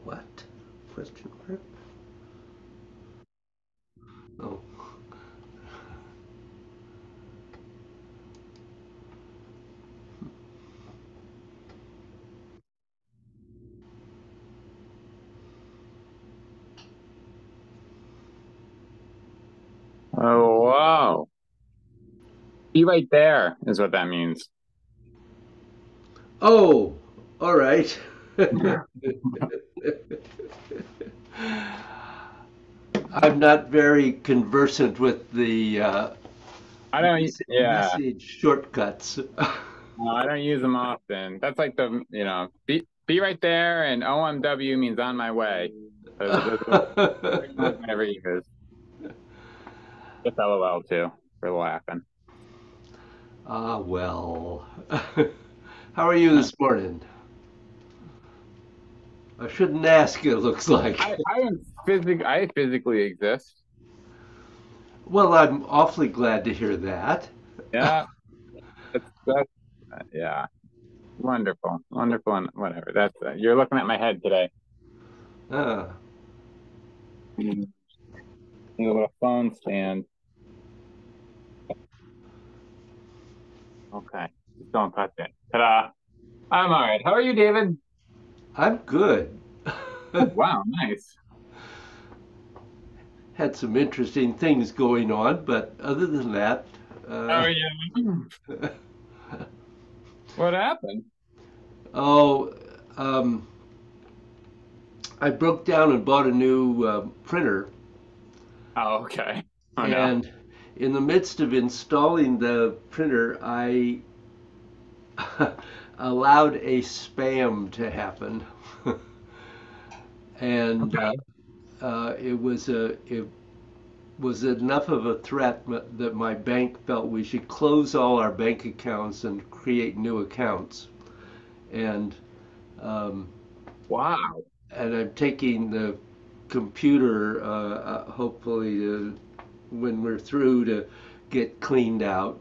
What? Question mark? Oh. Oh, wow. Be right there is what that means. Oh, all right. I'm not very conversant with the I don't, yeah, message shortcuts. no, I don't use them often. That's like be right there, and OMW means on my way. Those are the only ones I never use. Just LOL too for laughing. Ah, well. How are you this morning? I shouldn't ask, it looks like. I physically exist. Well, I'm awfully glad to hear that. Yeah. That's yeah, wonderful, wonderful, and whatever. That's you're looking at my head today. Ah, Mm. A little phone stand. Okay, just don't touch it. Ta-da! I'm all right. How are you, David? I'm good. Oh, wow, nice. Had some interesting things going on, but other than that, Oh uh, yeah. What happened? oh, um, I broke down and bought a new printer, Oh, okay. Oh no. and in the midst of installing the printer, I allowed a spam to happen, and Okay. it was enough of a threat that my bank felt we should close all our bank accounts and create new accounts. And um, Wow. and I'm taking the computer, hopefully, when we're through, to get cleaned out.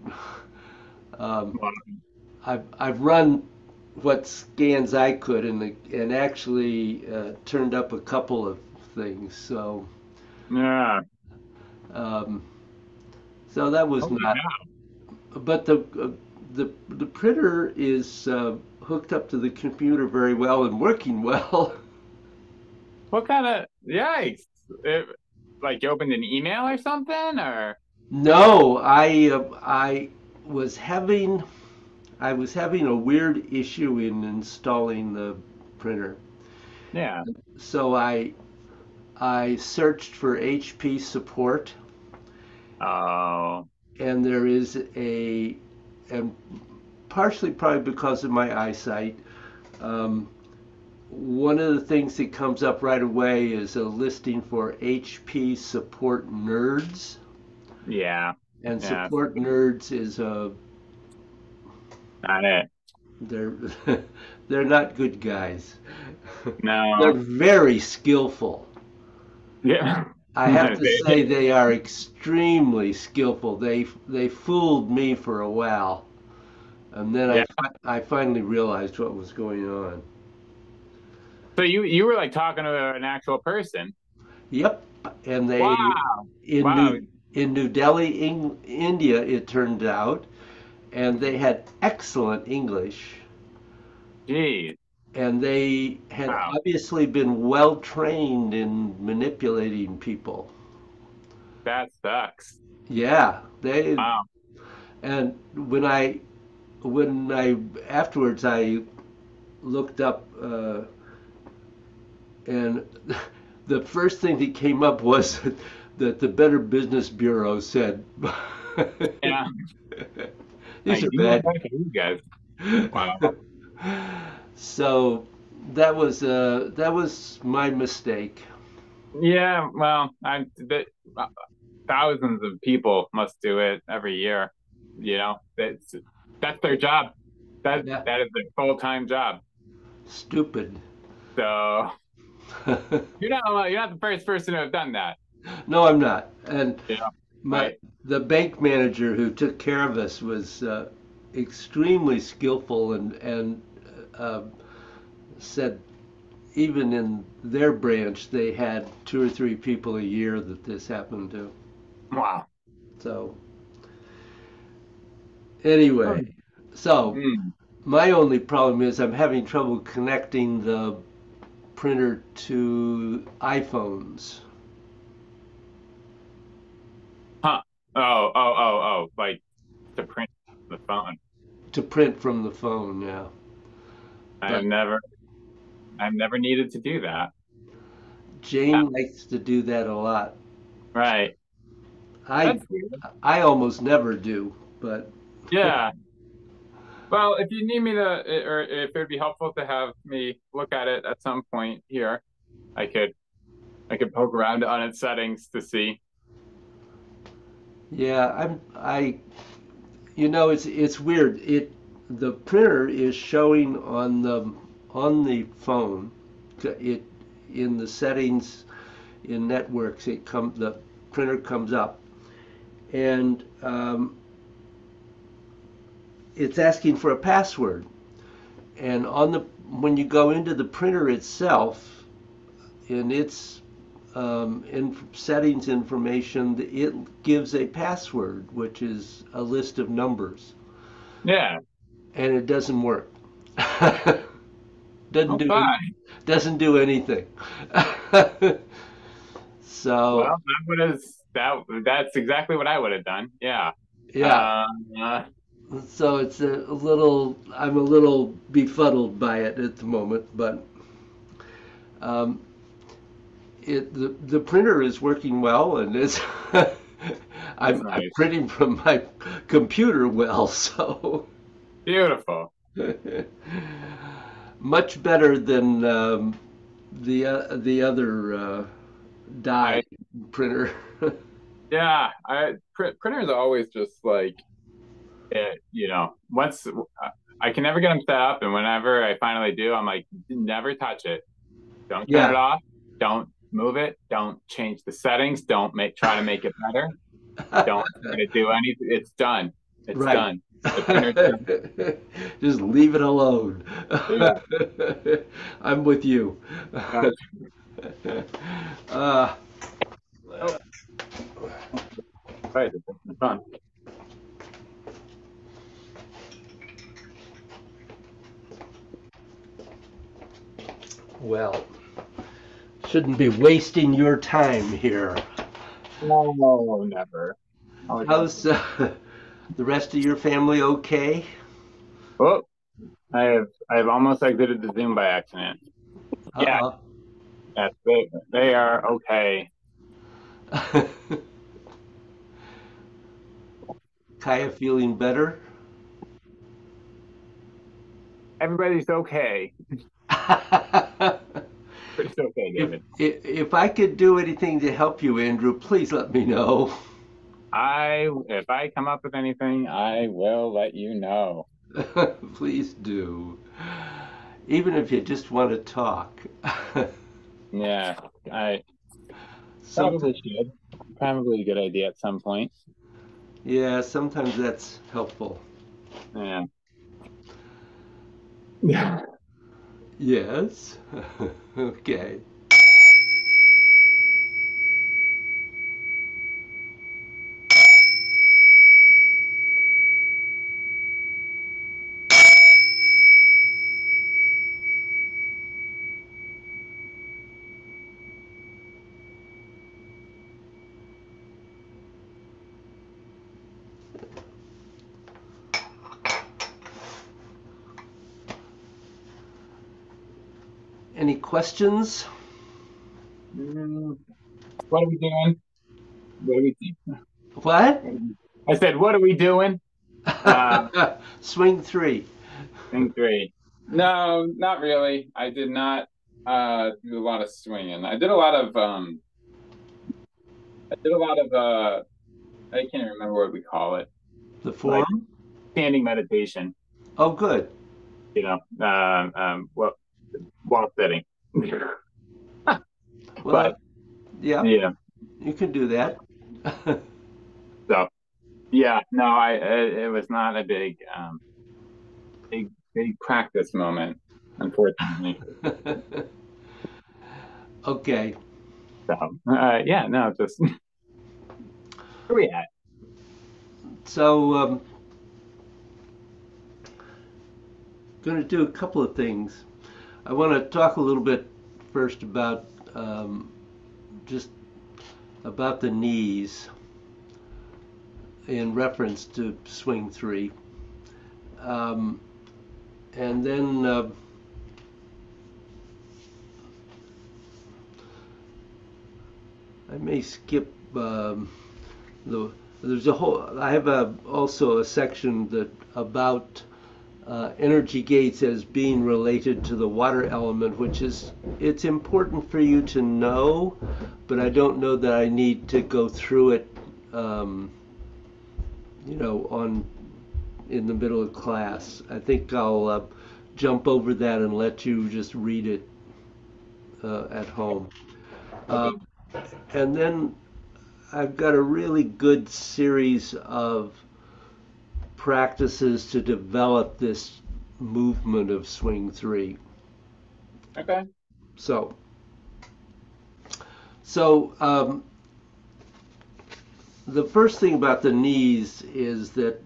Um, Wow. I've run what scans I could and actually turned up a couple of things. Yeah. Um, so that was Holy not. cow. But the printer is hooked up to the computer very well and working well. What kind of yikes? It, like you opened an email or something, or No, was having I was having a weird issue in installing the printer. yeah. So I searched for HP support, Oh, and there is and partially probably because of my eyesight, um, one of the things that comes up right away is a listing for HP support nerds. yeah. And Yeah. support nerds is a Not it. they're they're not good guys. They're No. very skillful. Yeah. I have to say they are extremely skillful. They fooled me for a while, and then Yeah. I finally realized what was going on. So you were like talking to an actual person. Yep, and they Wow. in Wow. New Delhi, India, it turned out, and they had excellent English, Geez. and they had Wow. obviously been well trained in manipulating people. That sucks. Yeah, they Wow. and when I afterwards I looked up and the first thing that came up was that the Better Business Bureau said Yeah. these Like are you won't bad. like you guys. Wow. So that was my mistake. Yeah. Well, thousands of people must do it every year. That's their job. That Yeah, that is their full-time job. stupid. So you're not the first person to have done that. No, I'm not. And You know, my right? the bank manager who took care of us was extremely skillful and uh, said even in their branch they had two or three people a year that this happened to. Wow. So anyway, so Mm. my only problem is I'm having trouble connecting the printer to iPhones Huh. Oh. Like to print the phone. to print from the phone now. I've But never, I've never needed to do that. Yeah. Jane likes to do that a lot. Right. I That's weird. I almost never do, but Yeah. Well, if you need me to, or if it'd be helpful to have me look at it at some point here, I could, I could poke around on its settings to see. yeah, it's weird. The printer is showing on the phone. It in the settings in networks. The printer comes up, and it's asking for a password. And when you go into the printer itself, in its settings information, it gives a password, which is a list of numbers, Yeah. and it doesn't work. doesn't Oh, do fine. doesn't do anything. So Well, that would have that's exactly what I would have done. Yeah. yeah, Uh, uh, so it's a little. I'm a little befuddled by it at the moment, but um, the printer is working well, and it's that's I'm nice. printing from my computer well, so Beautiful. much better than the other die I printer. Yeah. Printers are always just like once I can never get them set up, and whenever I finally do, I'm like, never touch it. Don't turn it Yeah. off. Don't move it. Don't change the settings. Don't try to make it better. Don't try to do anything. It's done. It's Right. done. The printer's done. Just leave it alone. Yeah. I'm with you. Gotcha. uh, Oh, right. It's done. well, shouldn't be wasting your time here. No, never. Always done. How's the rest of your family okay? Oh, I have almost exited the Zoom by accident. Yeah, Uh-oh. yes, they are okay. Kaya feeling better? Everybody's okay. It's okay, If, David. if I could do anything to help you, Andrew, please let me know. If I come up with anything, I will let you know. Please do. Even if you just want to talk. Yeah, I Some, probably should. Probably a good idea at some point. yeah, sometimes that's helpful. Yeah. Yeah. Yes. Okay. Any questions? Mm, what are we doing? What do we think? What? I said, what are we doing? Uh, Swing three. thing three. No, not really. I did not do a lot of swinging. I did a lot of I can't remember what we call it. The Like form? standing meditation, Oh, good. well, while sitting. Well, But yeah, yeah, you can do that. so yeah, no, it was not a big practice moment, unfortunately. Okay. So yeah, no, just where we at? So, going to do a couple of things. I want to talk a little bit first about just about the knees in reference to swing three. Um, and then I may skip the. There's a whole. I have also a section that about energy gates as being related to the water element, which is it's important for you to know, but I don't know that I need to go through it. Um, on in the middle of class. I think I'll jump over that and let you just read it at home. Okay. Um, and then I've got a really good series of practices to develop this movement of swing 3. Okay. So the first thing about the knees is that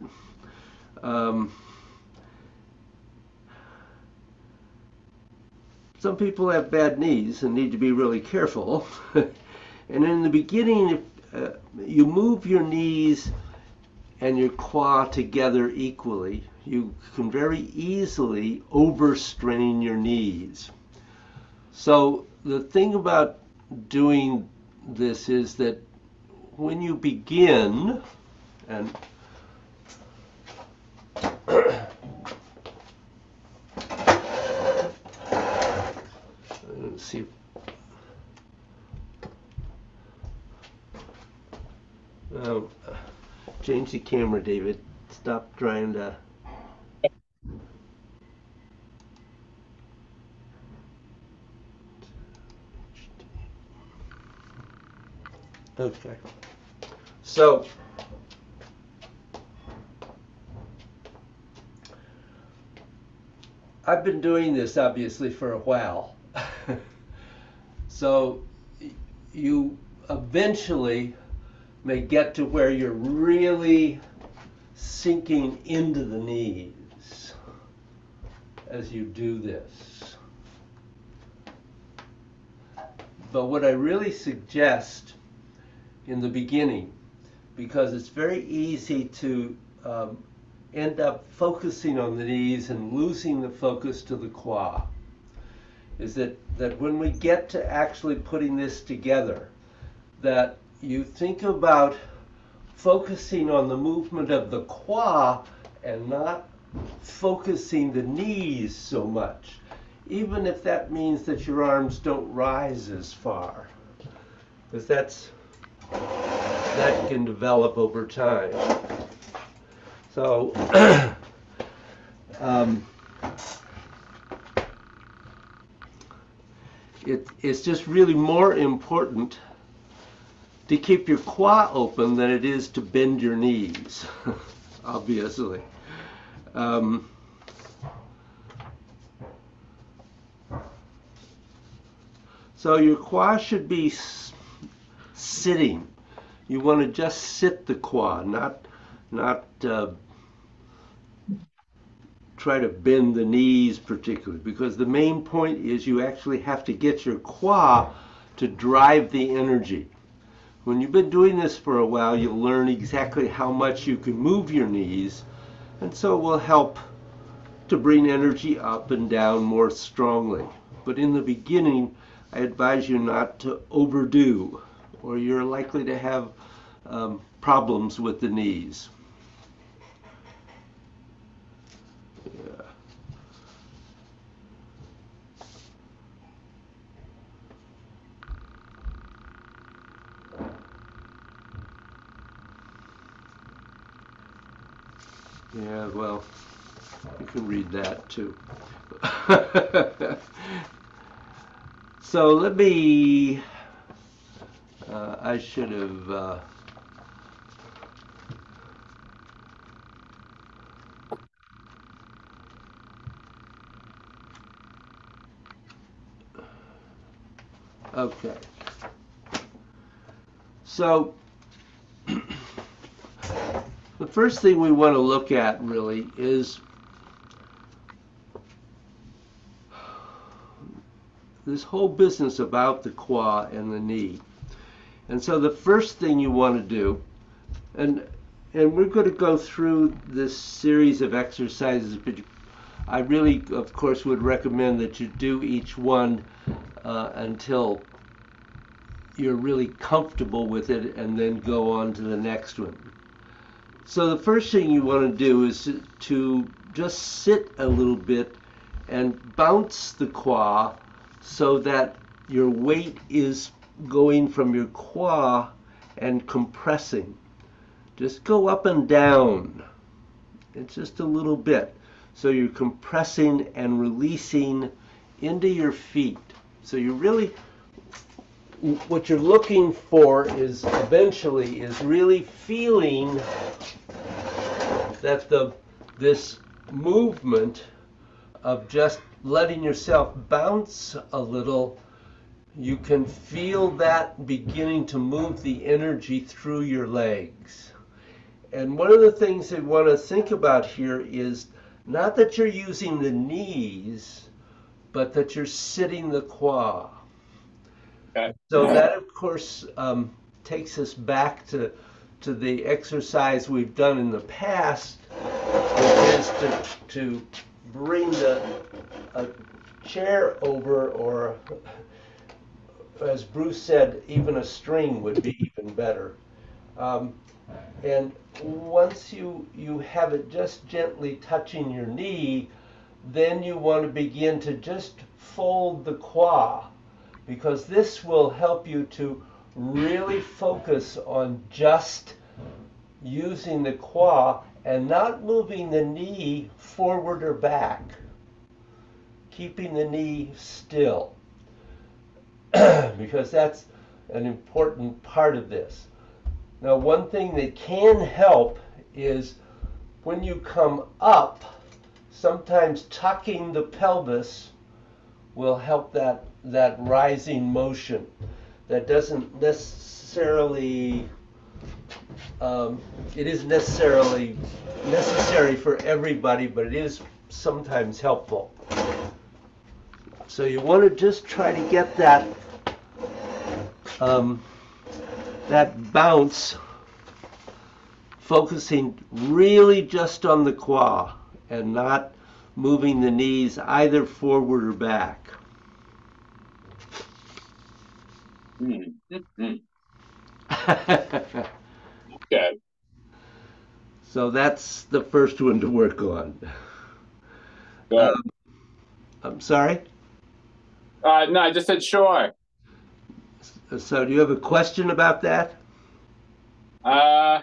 some people have bad knees and need to be really careful. And in the beginning, if you move your knees and your quad together equally, you can very easily overstrain your knees. So the thing about doing this is that when you begin, and let's see. Change the camera, David. Stop trying to. Okay. So I've been doing this obviously for a while. So you eventually may get to where you're really sinking into the knees as you do this. But what I really suggest in the beginning, because it's very easy to end up focusing on the knees and losing the focus to the quad, is that when we get to actually putting this together, that you think about focusing on the movement of the quad and not focusing the knees so much, even if that means that your arms don't rise as far, because that can develop over time. So it's just really more important to keep your quad open than it is to bend your knees, obviously. So your quad should be sitting. You want to just sit the quad, not try to bend the knees particularly, because the main point is you actually have to get your quad to drive the energy. When you've been doing this for a while, you'll learn exactly how much you can move your knees, and so it will help to bring energy up and down more strongly. But in the beginning, I advise you not to overdo, or you're likely to have problems with the knees. Yeah, well, you can read that too. So let me, I should have, okay. So the first thing we want to look at really is this whole business about the quad and the knee. And so the first thing you want to do, and we're going to go through this series of exercises, but I really, of course, would recommend that you do each one until you're really comfortable with it, and then go on to the next one. So the first thing you want to do is to just sit a little bit and bounce the quad so that your weight is going from your quad and compressing. Just go up and down. It's just a little bit. So you're compressing and releasing into your feet. So you really, what you're looking for is eventually is really feeling that this movement of just letting yourself bounce a little, you can feel that beginning to move the energy through your legs. And one of the things that we want to think about here is not that you're using the knees, but that you're sitting the qua. Okay. So that, of course, takes us back to the exercise we've done in the past, which is to bring a chair over, or as Bruce said, even a string would be even better. And once you have it just gently touching your knee, then you want to begin to just fold the qua, because this will help you to really focus on just using the qua and not moving the knee forward or back, keeping the knee still, because that's an important part of this. Now, one thing that can help is when you come up, sometimes tucking the pelvis will help that rising motion. That doesn't necessarily, it isn't necessarily necessary for everybody, but it is sometimes helpful. So you want to just try to get that that bounce, focusing really just on the qua and not moving the knees either forward or back. Good. So that's the first one to work on. Good. I'm sorry? No, I just said sure. So do you have a question about that? Uh,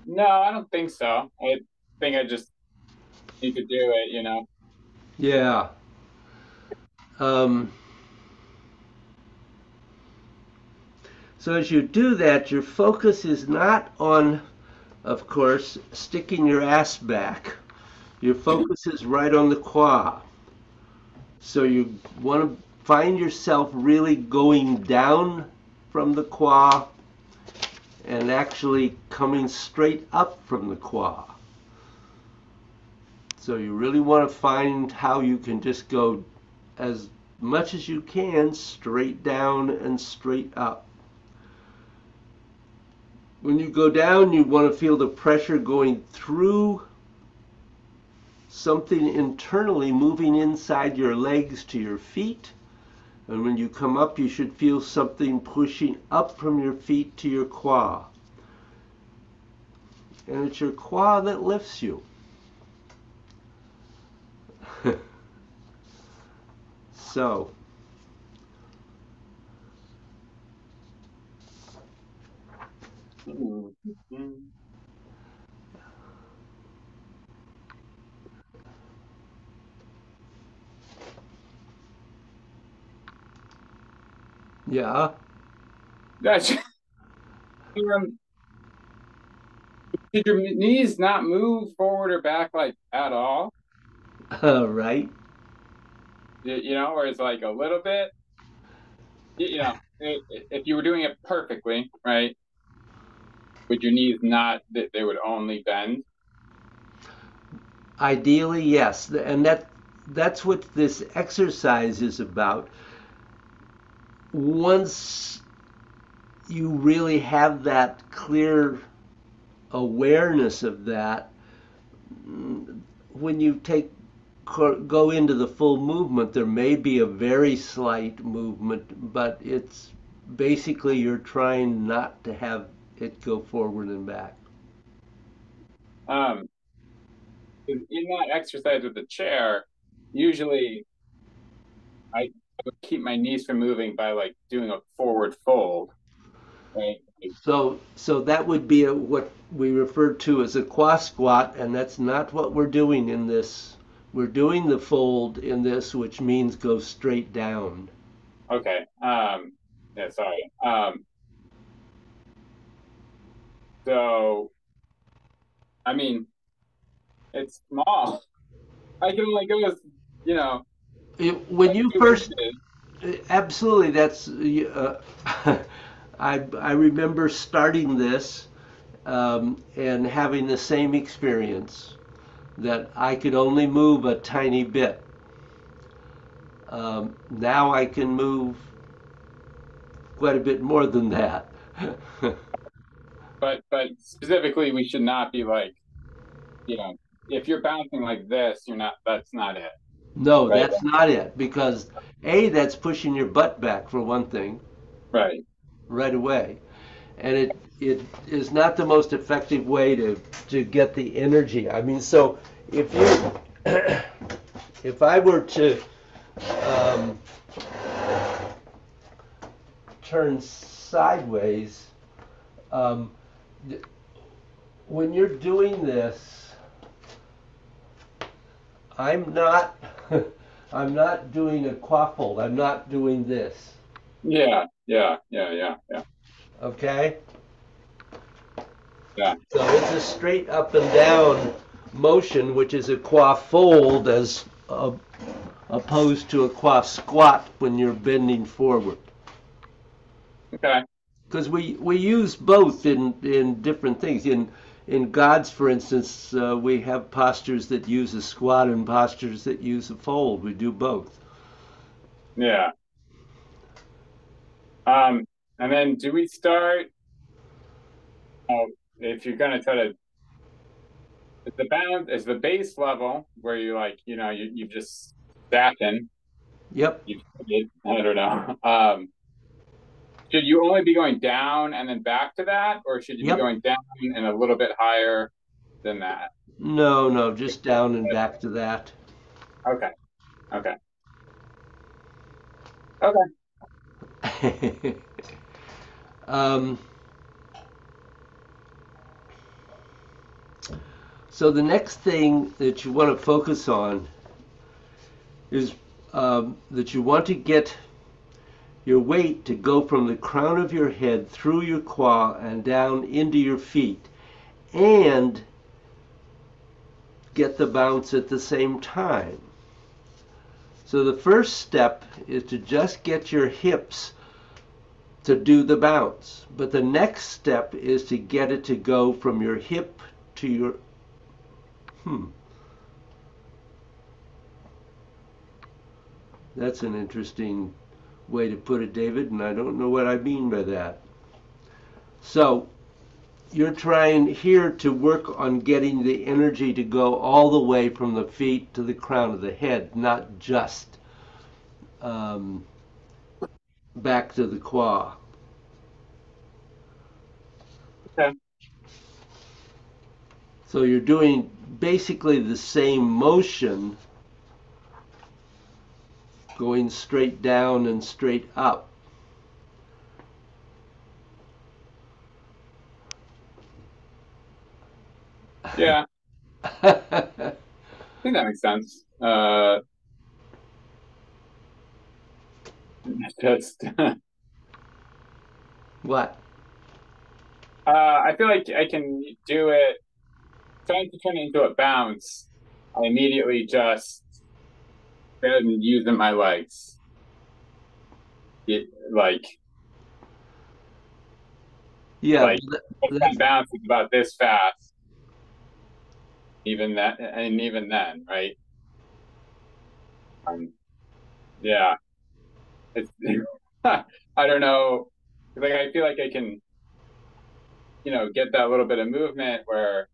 no, I don't think so. I think I just need to do it, you know. Yeah. Um, so as you do that, your focus is not on, of course, sticking your ass back. Your focus is right on the qua. So you want to find yourself really going down from the qua and actually coming straight up from the qua. So you really want to find how you can just go as much as you can straight down and straight up. When you go down, you want to feel the pressure going through something internally, moving inside your legs to your feet. And when you come up, you should feel something pushing up from your feet to your qua. And it's your qua that lifts you. So, yeah. That's did your knees not move forward or back like at all? Right. You know, where it's like a little bit, you know, if you were doing it perfectly, right? Would your knees not, they would only bend? Ideally, yes. And that's what this exercise is about. Once you really have that clear awareness of that, when you go into the full movement, there may be a very slight movement, but it's basically you're trying not to have it go forward and back. Um, in that exercise with the chair, usually I would keep my knees from moving by like doing a forward fold, right? So that would be what we refer to as a qua squat, and that's not what we're doing in this. We're doing the fold in this, which means go straight down. Okay. Yeah, sorry. So I mean, it's small. I can only go as, you know, When you two first, inches. absolutely, that's, I remember starting this and having the same experience that I could only move a tiny bit. Now I can move quite a bit more than that. But specifically, we should not be like, you know, if you're bouncing like this, you're not. That's not it, No, right? that's not it because A, that's pushing your butt back for one thing Right. right away. And it is not the most effective way to get the energy. I mean, so if you if I were to um, turn sideways, um, when you're doing this, I'm not I'm not doing a quaffle. I'm not doing this. Yeah. Yeah. Yeah. Yeah. Yeah. Okay? Yeah. So it's a straight up and down motion, which is a quaff fold as opposed to a quaff squat when you're bending forward. Okay. Because we use both in different things. In God's, for instance, we have postures that use a squat and postures that use a fold. We do both. Yeah. Um, and then do we start? If you're gonna try to, is the base level where you like, you just stacking, Yep. I don't know. Should you only be going down and then back to that, or should you be Yep. going down and a little bit higher than that? No, no, just down and back to that. Okay. Okay. Okay. um, so the next thing that you want to focus on is that you want to get your weight to go from the crown of your head through your quaw and down into your feet and get the bounce at the same time. So the first step is to just get your hips to do the bounce. But the next step is to get it to go from your hip to your That's an interesting way to put it, David, and I don't know what I mean by that. So you're trying here to work on getting the energy to go all the way from the feet to the crown of the head, not just um, back to the quaw. Okay. So you're doing basically the same motion going straight down and straight up. Yeah. I think that makes sense. Just, What? I feel like I can do it. Trying to turn it into a bounce. I immediately just been using my legs. Like, Yeah, like that's, bounce is about this fast. Even that, and even then, right? Um, yeah, it's. I don't know. Like, I feel like I can, get that little bit of movement where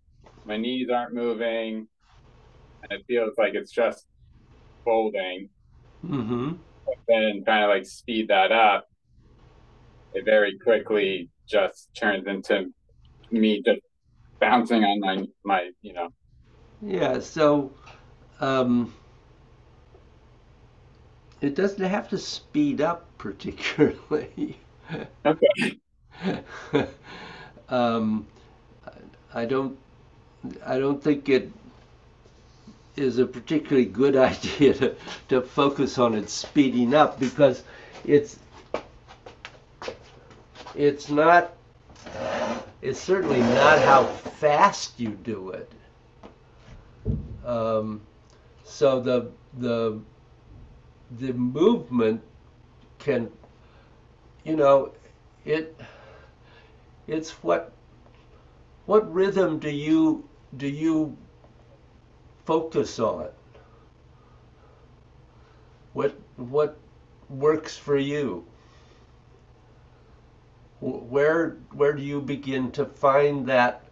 my knees aren't moving, and it feels like it's just folding. mm-hmm. Then kind of like speed that up. It very quickly just turns into me just bouncing on my. Yeah, so um, it doesn't have to speed up particularly. Okay. um, I don't I don't think it is a particularly good idea to focus on it speeding up because it's it's not it's certainly not how fast you do it. So the movement can, you know, it's what rhythm do you focus on? What works for you? Where do you begin to find that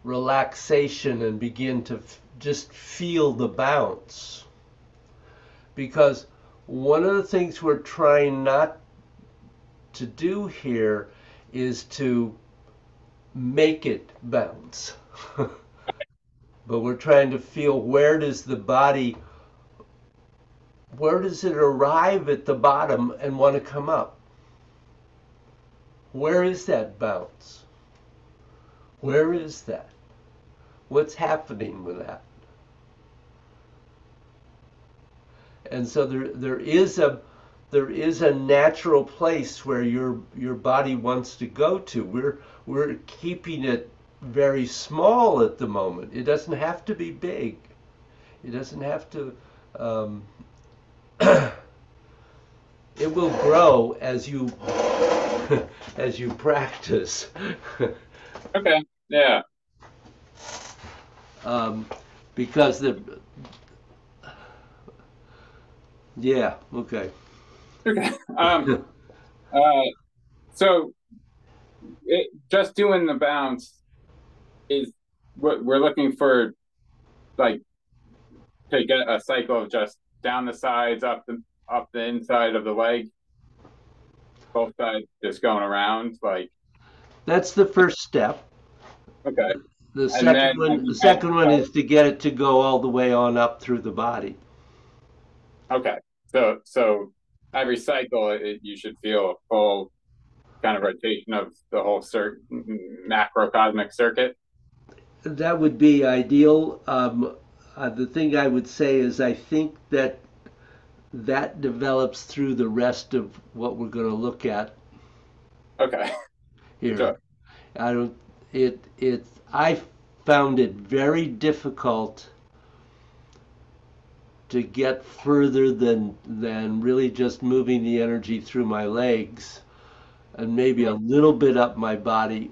relaxation and begin to just feel the bounce? Because one of the things we're trying not to do here is to make it bounce. But we're trying to feel, where does it arrive at the bottom and want to come up? Where is that bounce? Where is that? What's happening with that? And so there is a natural place where your body wants to go to. We're keeping it very small at the moment. It doesn't have to be big. It doesn't have to. It will grow as you as you practice. Okay. Yeah. Because yeah, okay. Okay. So just doing the bounce is what we're looking for, like, to get a cycle of just down the sides, up the inside of the leg, both sides just going around, like. That's the first step. Okay. The And second then one, the second one is to get it to go all the way on up through the body. Okay. So every cycle, you should feel a full kind of rotation of the whole macrocosmic circuit. That would be ideal. The thing I would say is I think that develops through the rest of what we're going to look at Okay. here. Sure. I don't. I found it very difficult to get further than really just moving the energy through my legs and maybe a little bit up my body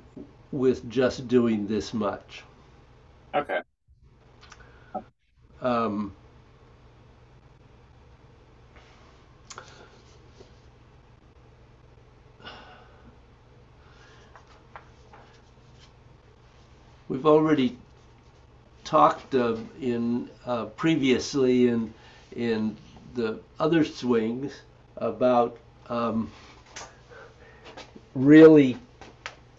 with just doing this much. Okay. Um, we've already talked in previously in the other swings about really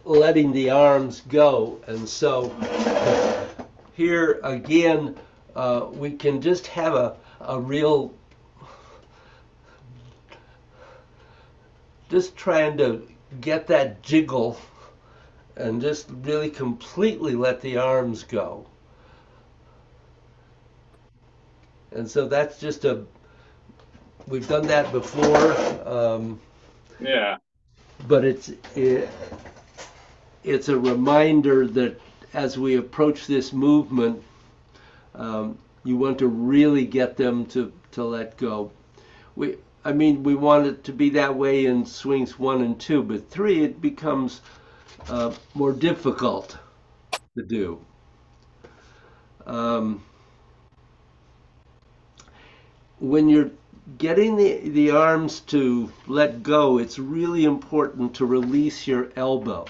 letting the arms go, and so here again we can just have a real, just trying to get that jiggle and just really completely let the arms go. And so that's just we've done that before. Yeah. But it's a reminder that as we approach this movement, you want to really get them to let go. We want it to be that way in swings 1 and 2, but 3 it becomes more difficult to do. When you're getting the arms to let go, it's really important to release your elbow.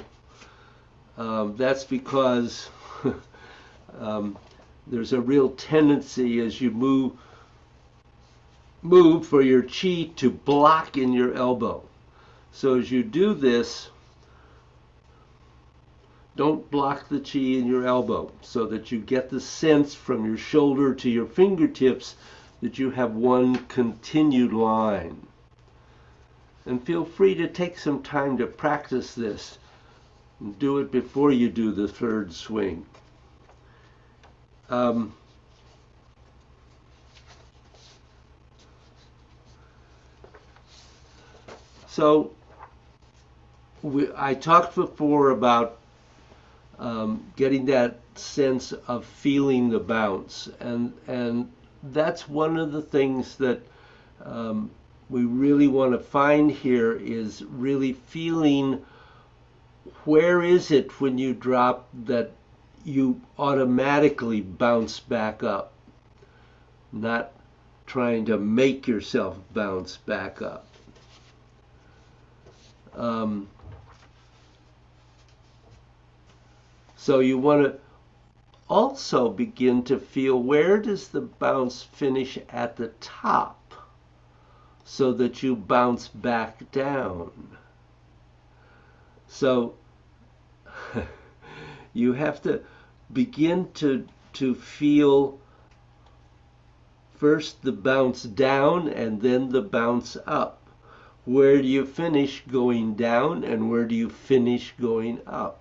That's because there's a real tendency as you move for your chi to block in your elbow. So as you do this, don't block the chi in your elbow, so that you get the sense from your shoulder to your fingertips that you have one continued line. And feel free to take some time to practice this. And do it before you do the third swing. So I talked before about getting that sense of feeling the bounce, and that's one of the things that we really want to find here is really feeling where is it when you drop that you automatically bounce back up, not trying to make yourself bounce back up. So you want to also begin to feel where does the bounce finish at the top so that you bounce back down. So you have to begin to feel first the bounce down and then the bounce up. Where do you finish going down and where do you finish going up?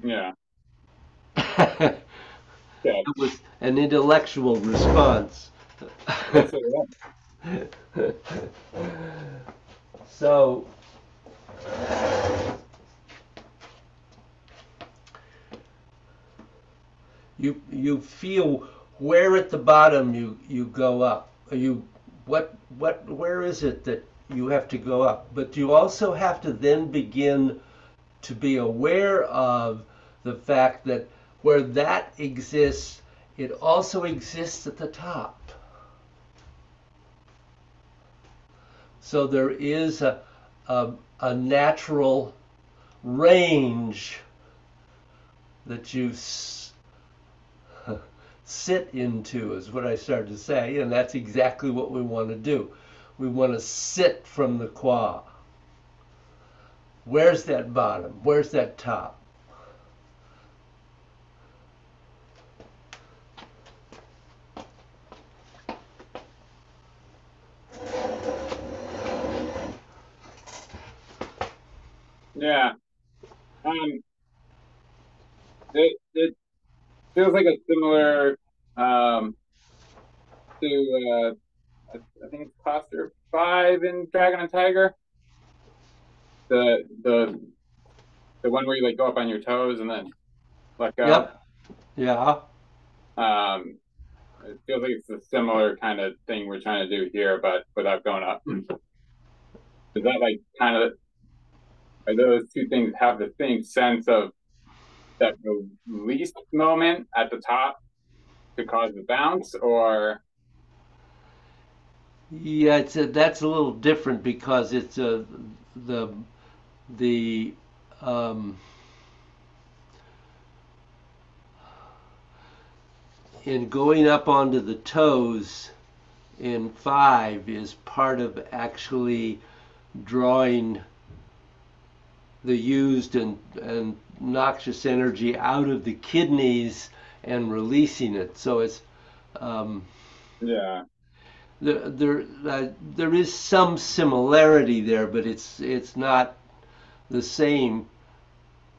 Yeah. That Yeah. was an intellectual response. Yes, it is. So you feel where at the bottom you go up. Where is it that you have to go up? But you also have to then begin to be aware of the fact that where that exists, it also exists at the top. So there is a natural range that you sit into, is what I started to say, and that's exactly what we want to do. We want to sit from the Kwa. Where's that bottom? Where's that top? Yeah. It feels like a similar to I think it's Posture 5 in Dragon and Tiger. The the the one where you like go up on your toes and then let go. Yep. Yeah. Um, it feels like it's a similar kind of thing we're trying to do here, but without going up. Is that like kind of are those two things have the same sense of that release moment at the top to cause the bounce, or Yeah, that's a little different because it's the the um, in going up onto the toes in 5 is part of actually drawing the used and noxious energy out of the kidneys and releasing it. So it's yeah, there is some similarity there, but it's not the same.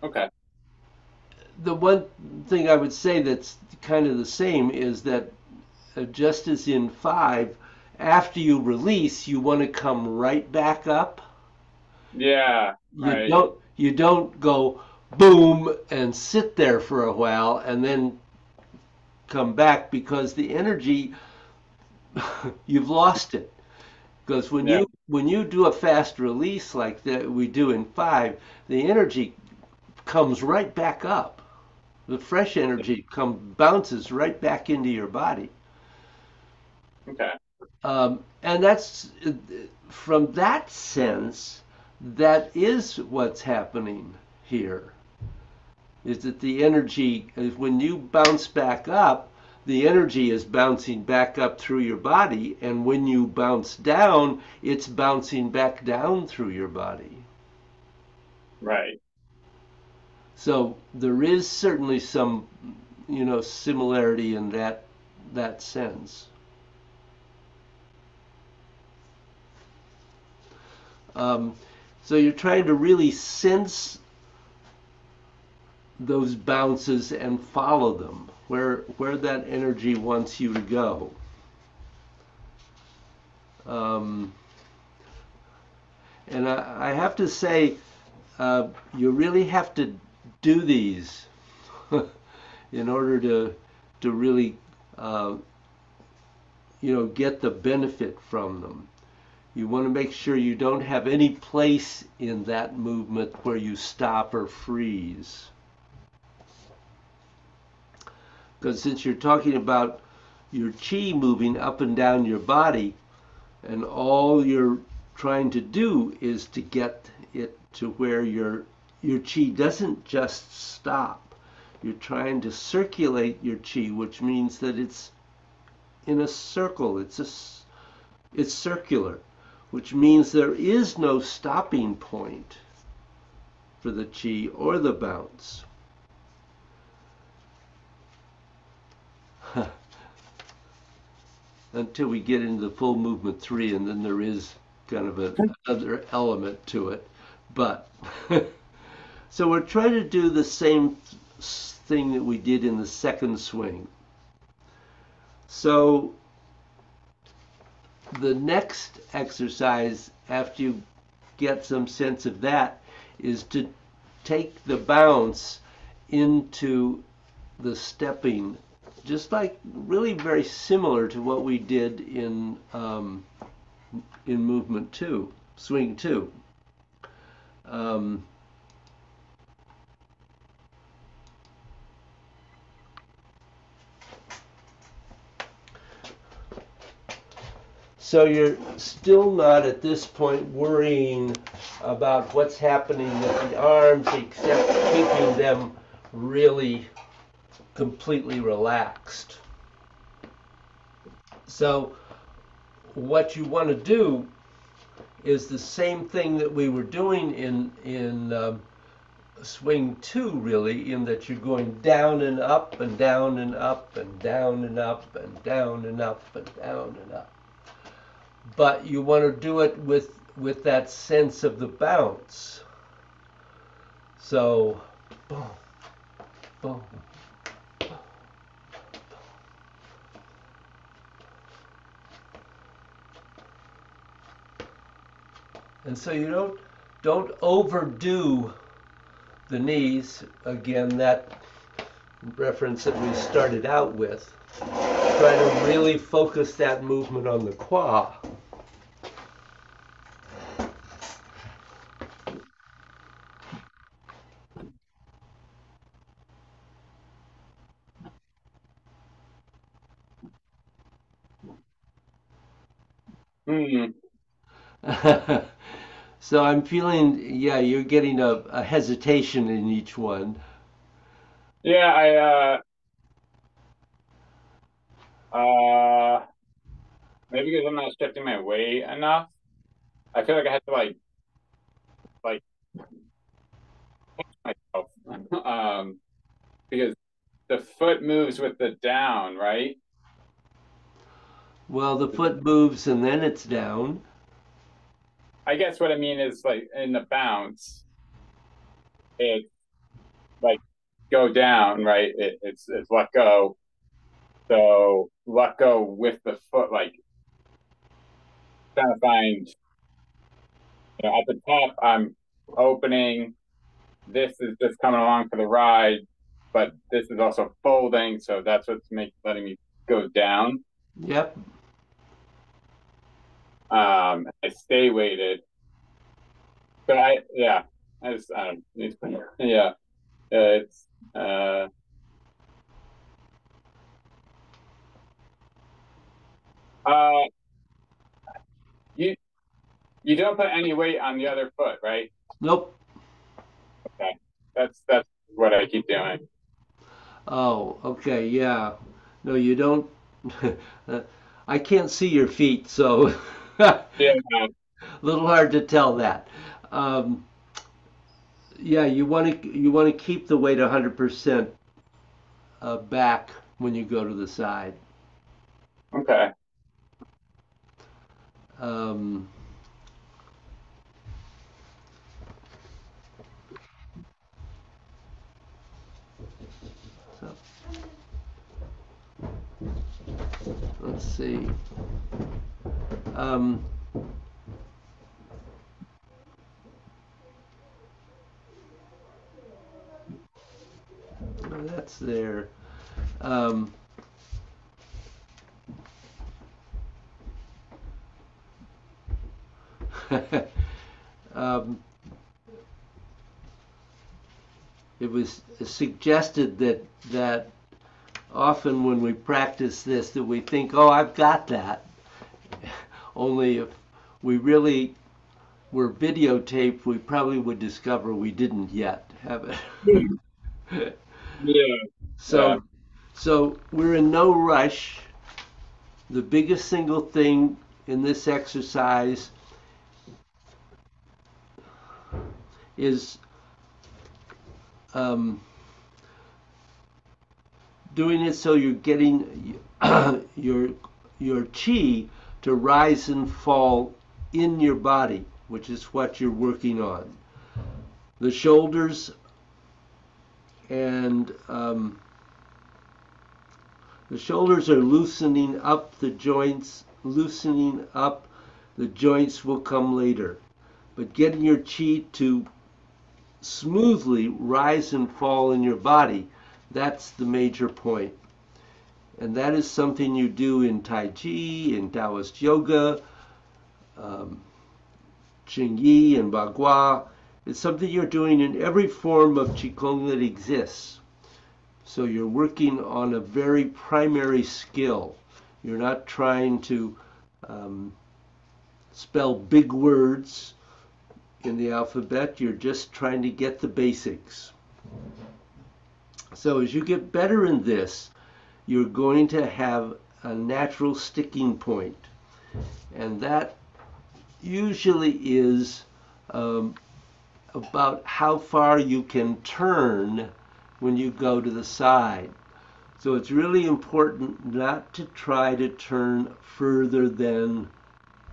okay, The one thing I would say that's kind of the same is that just as in 5, after you release, you want to come right back up. yeah, You right, don't go boom and sit there for a while and then come back because the energy you've lost it. Because yeah, when you do a fast release like that we do in 5, the energy comes right back up. The fresh energy bounces right back into your body. okay, And that's from that sense, that is what's happening here. Is that the energy, when you bounce back up, the energy is bouncing back up through your body, and when you bounce down, it's bouncing back down through your body. right, So there is certainly some, similarity in that sense. Um, so you're trying to really sense those bounces and follow them where that energy wants you to go. Um, and I have to say, you really have to do these in order to really get the benefit from them. You want to make sure you don't have any place in that movement where you stop or freeze. Because since you're talking about your chi moving up and down your body, and all you're trying to do is to get it to where your chi doesn't just stop. You're trying to circulate your chi, which means that it's in a circle. It's circular, which means there is no stopping point for the chi or the bounce. Until we get into the full movement 3, and then there is kind of another element to it. But so we're trying to do the same thing that we did in the second swing. So the next exercise, after you get some sense of that, is to take the bounce into the stepping, just like really very similar to what we did in movement 2, swing 2. So you're still not at this point worrying about what's happening with the arms, except keeping them really completely relaxed. So what you want to do is the same thing that we were doing in swing 2, really, in that you're going down and up and down and up and down and up and down and up and down and up. But you want to do it with that sense of the bounce. So, boom, boom. And so you don't overdo the knees. Again, that reference that we started out with. Try to really focus that movement on the qua. So I'm feeling, yeah, you're getting a hesitation in each one. Yeah, maybe because I'm not shifting my weight enough. I feel like I have to like push myself, because the foot moves with the down, right? Well, the foot moves and then it's down. I guess what I mean is like in the bounce, it's like go down, right? It's let go. So let go with the foot, like trying to find, at the top, I'm opening. This is just coming along for the ride, but this is also folding, so that's what's letting me go down. Yep. I stay weighted, but I just I don't need to, yeah, it's uh you you don't put any weight on the other foot, right? Nope. Okay, that's what I keep doing. Oh, okay, yeah. No, you don't. I can't see your feet, so a Yeah, little hard to tell that. Um, yeah, you want to keep the weight 100% back when you go to the side. okay. Um, so let's see. Um, that's there. Um, um, it was suggested that often when we practice this, that we think, "Oh, I've got that." Only if we really were videotaped, we probably would discover we didn't yet have it. Yeah. Yeah. So, so we're in no rush. The biggest single thing in this exercise is um, doing it so you're getting your chi to rise and fall in your body, which is what you're working on. The shoulders and the shoulders are loosening up the joints, loosening up. The joints will come later. But getting your chi to smoothly rise and fall in your body, that's the major point. And that is something you do in Tai Chi, in Taoist Yoga, um, Qing Yi, and Bagua. It's something you're doing in every form of Qigong that exists. So you're working on a very primary skill. You're not trying to spell big words in the alphabet. You're just trying to get the basics. So as you get better in this, you're going to have a natural sticking point. And that usually is about how far you can turn when you go to the side. So it's really important not to try to turn further than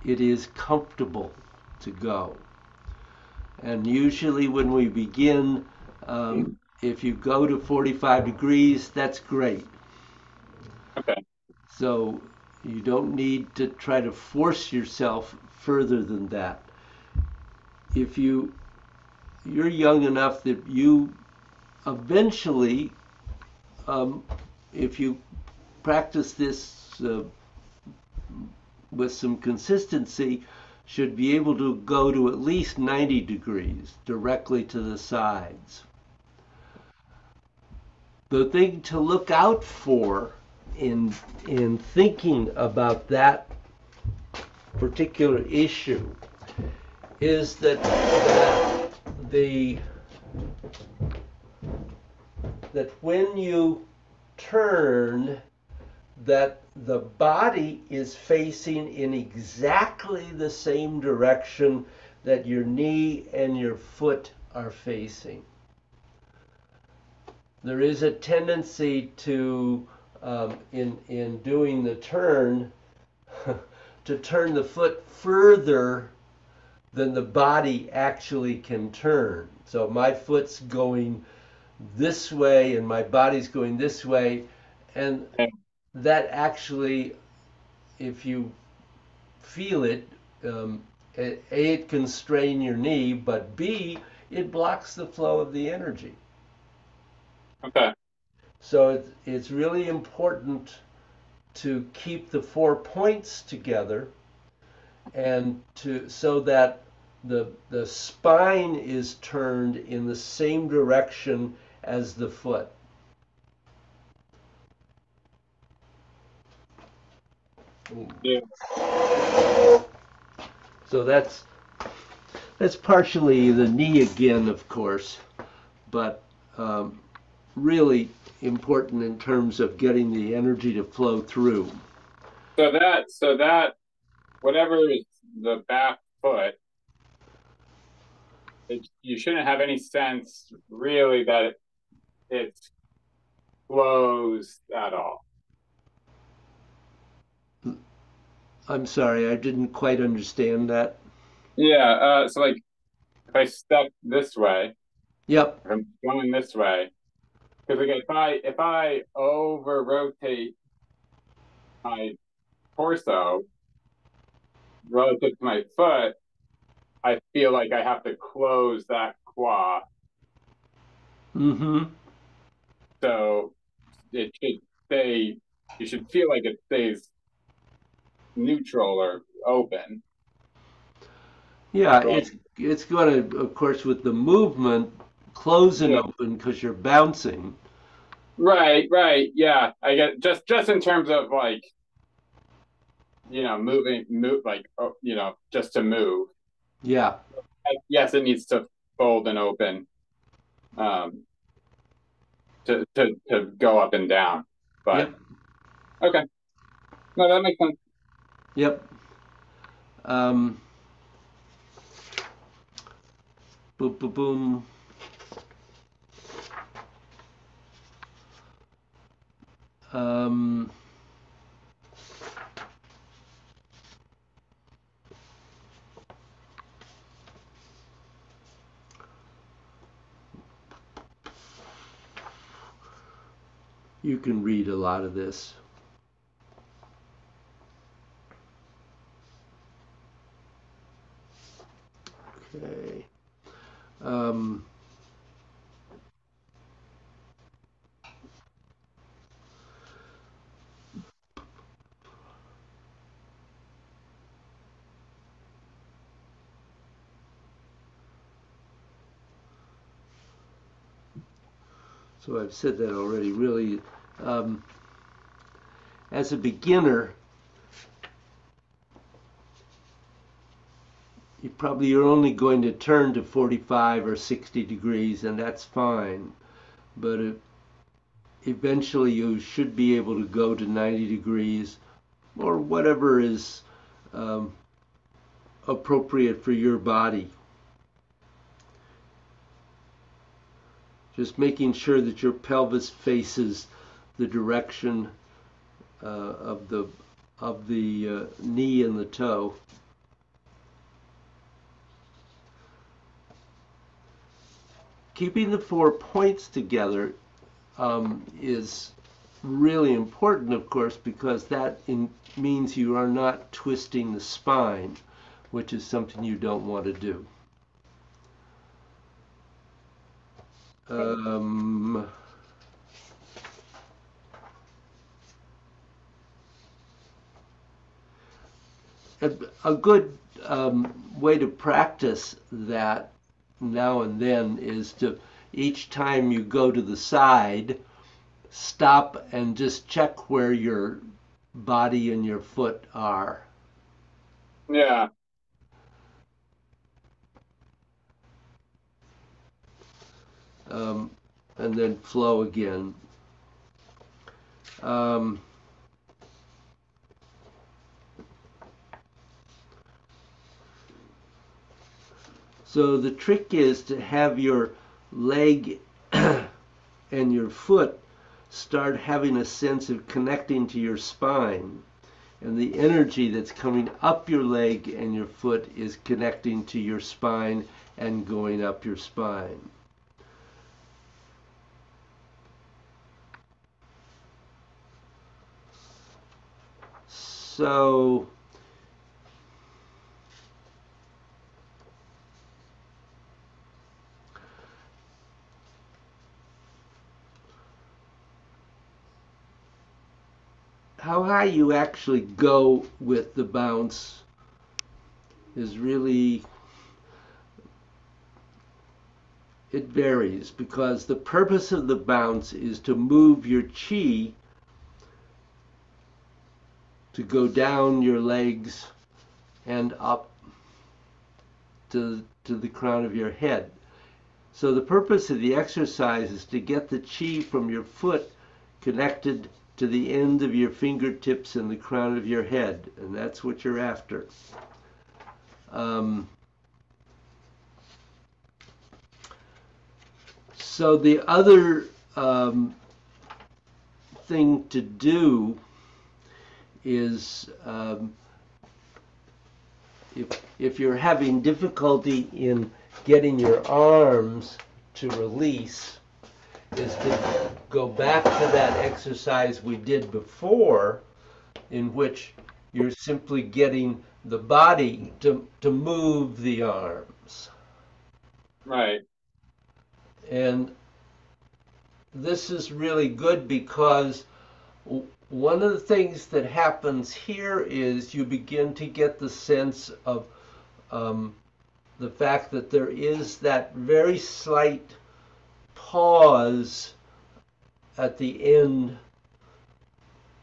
it is comfortable to go. And usually when we begin, if you go to 45 degrees, that's great. Okay. So you don't need to try to force yourself further than that. If you're young enough that you eventually, if you practice this with some consistency, should be able to go to at least 90 degrees directly to the sides. The thing to look out for in thinking about that particular issue is the that when you turn, that the body is facing in exactly the same direction that your knee and your foot are facing. There is a tendency to, in doing the turn, to turn the foot further than the body actually can turn. So my foot's going this way and my body's going this way, and that actually, if you feel it, A, it can strain your knee, but B, it blocks the flow of the energy. Okay. So it's really important to keep the 4 points together and so that the spine is turned in the same direction as the foot. Yeah. So that's partially the knee again, of course, but really important in terms of getting the energy to flow through. So that whatever is the back foot, you shouldn't have any sense really that it's closed at all. I'm sorry, I didn't quite understand that. Yeah. So like if I step this way, Yep. if I'm going this way, because like if I over rotate my torso relative to my foot, I feel like I have to close that quad. Mm-hmm. So it should stay, you should feel like it stays neutral or open. Yeah, Right. it's going to, of course, with the movement, close and Yeah. open because you're bouncing. Right, right. Yeah. I get just in terms of like, move like, just to move. Yeah. Yes, it needs to fold and open um to go up and down. But Yep. okay. No, that makes sense. Yep. Um, boom, boom, boom. Um, you can read a lot of this. Okay. Um, so I've said that already. Really, um, as a beginner, you're only going to turn to 45 or 60 degrees, and that's fine. But eventually, you should be able to go to 90 degrees or whatever is um, appropriate for your body. Just making sure that your pelvis faces the direction of the knee and the toe. Keeping the 4 points together is really important, of course, because that means you are not twisting the spine, which is something you don't want to do. Um, a good way to practice that now and then is to each time you go to the side, stop and just check where your body and your foot are. Yeah. Um, and then flow again. Um, so the trick is to have your leg and your foot start having a sense of connecting to your spine. And the energy that's coming up your leg and your foot is connecting to your spine and going up your spine. So how high you actually go with the bounce is really, it varies because the purpose of the bounce is to move your chi to go down your legs and up to the crown of your head. So the purpose of the exercise is to get the chi from your foot connected to the end of your fingertips and the crown of your head, and that's what you're after. So the other thing to do is if you're having difficulty in getting your arms to release, is to go back to that exercise we did before, in which you're simply getting the body to move the arms. Right. And this is really good because one of the things that happens here is you begin to get the sense of um, the fact that there is that very slight pause at the end,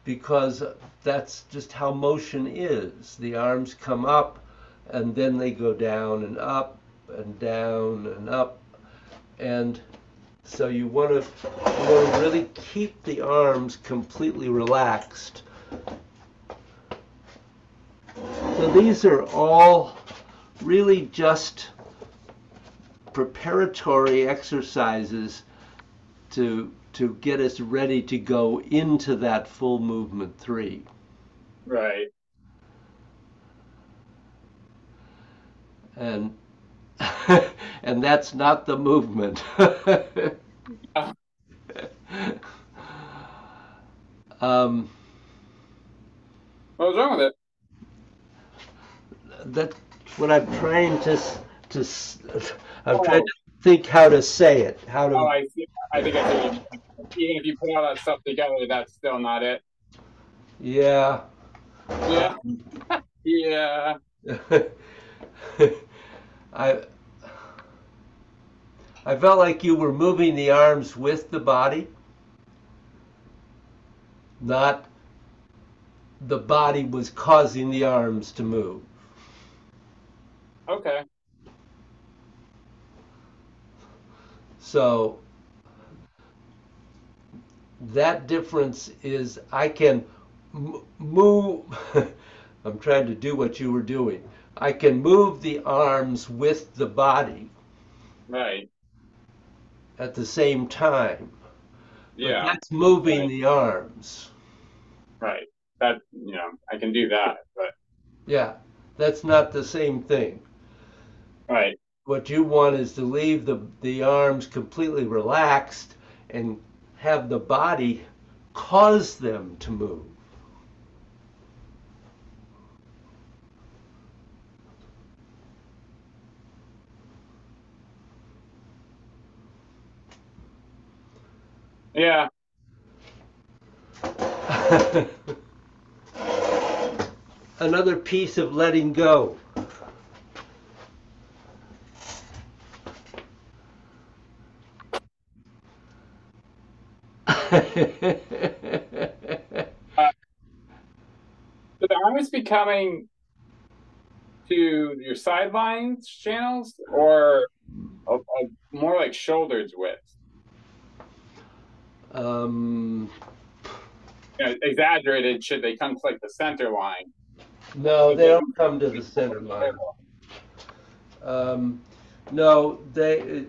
because that's just how motion is. The arms come up and then they go down and up and down and up. And so you want to really keep the arms completely relaxed. So these are all really just preparatory exercises to get us ready to go into that full movement 3. Right. And and that's not the movement. um, What was wrong with it? that's what I'm trying to I'm trying to think how to say it. How to? Oh, I see. I think I see. What you mean. Even if you put all that stuff together, that's still not it. Yeah. Yeah. Yeah. I I felt like you were moving the arms with the body, not the body was causing the arms to move. Okay. So that difference is I can move. I'm trying to do what you were doing. I can move the arms with the body Right. at the same time, but Yeah. that's moving Right. the arms. Right. That, I can do that, but Yeah, that's not the same thing. right. What you want is to leave the arms completely relaxed and have the body cause them to move. Yeah. Another piece of letting go. Uh, so the arm is becoming to your sidelines channels or more like shoulders width. um, Exaggerated should they come to like the center line. no, Should they they don't come to the center line. Um, no, they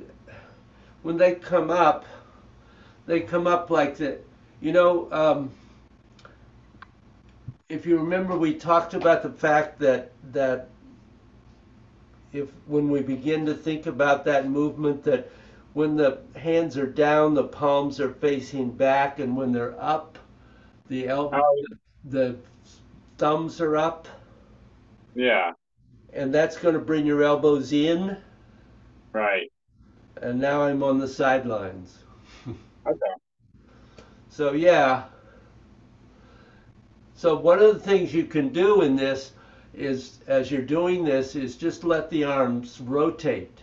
when they come up like that. You know, if you remember, we talked about the fact that if when we begin to think about that movement, that when the hands are down, the palms are facing back, and when they're up, Oh, the thumbs are up, yeah. and that's going to bring your elbows in. Right. And now I'm on the sidelines. Okay. So yeah. So one of the things you can do in this is, as you're doing this, is just let the arms rotate.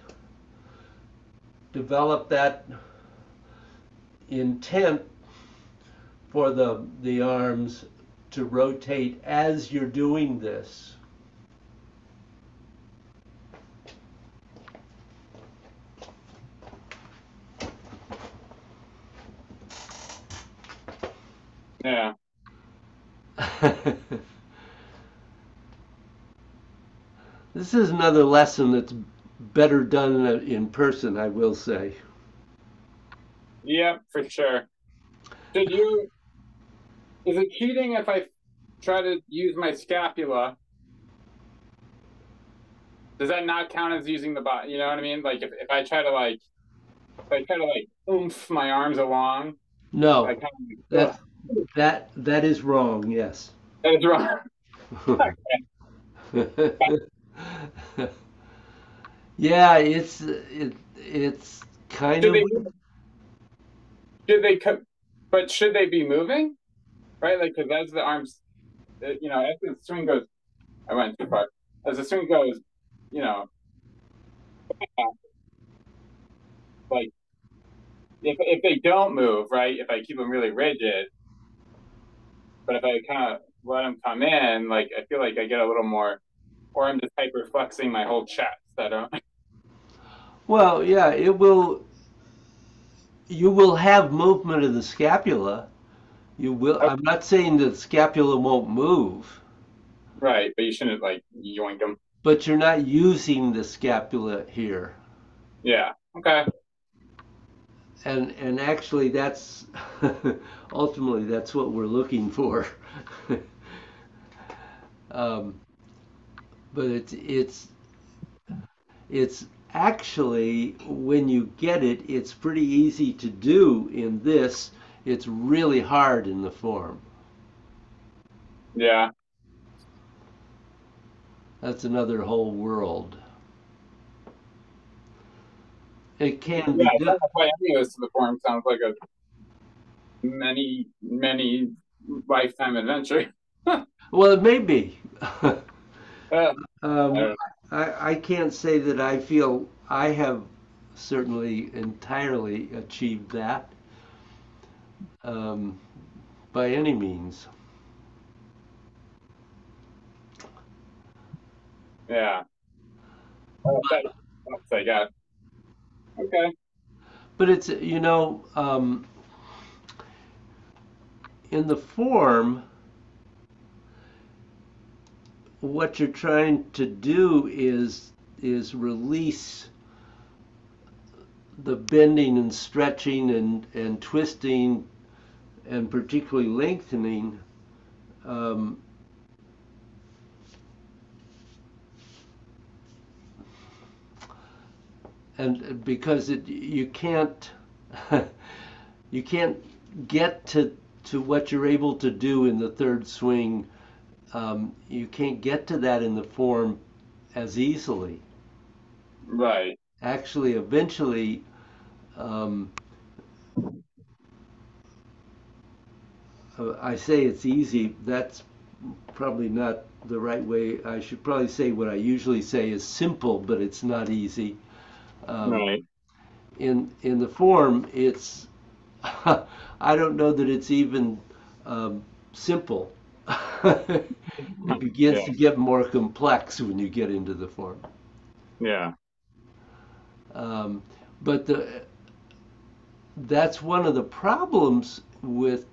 Develop that intent for the arms to rotate as you're doing this. Yeah. This is another lesson that's better done in person, I will say. Yeah, for sure. Did you, is it cheating if I try to use my scapula? Does that not count as using the body? You know what I mean? Like if I try to oomph my arms along, I No, kind of that's that is wrong. Yes. that is wrong. Yeah, it's kind Should of they should they co- but should they be moving? Right? Like, because as the arms, as the swing goes, I went too far. As the swing goes, you know, like if they don't move, right? If I keep them really rigid, but if I kind of let them come in, like I feel like I get a little more, or I'm just hyper flexing my whole chest. I don't. Well, yeah, it will. You will have movement of the scapula. You will. Oh, I'm not saying the scapula won't move, right, but you shouldn't like yoink them. but you're not using the scapula here. Yeah. Okay. And actually, that's ultimately that's what we're looking for. um, but it's actually, when you get it, it's pretty easy to do in this. It's really hard in the form. Yeah. That's another whole world. It can Yeah. be I done. think play any of this to the form sounds like a many lifetime adventure. Well, it may be. Yeah. I um, don't I can't say that I feel I have certainly entirely achieved that um, by any means. know. Yeah. Well, that's I guess. Okay. But it's, in the form, what you're trying to do is release the bending and stretching and twisting and particularly lengthening, um, and because you can't you can't get to what you're able to do in the third swing. You can't get to that in the form as easily. Right. Actually, eventually, um, I say it's easy. That's probably not the right way. I should probably say what I usually say is simple, but it's not easy. Um, Right. in the form, it's I don't know that it's even simple. It begins Yeah. to get more complex when you get into the form. Yeah. Um, but that's one of the problems with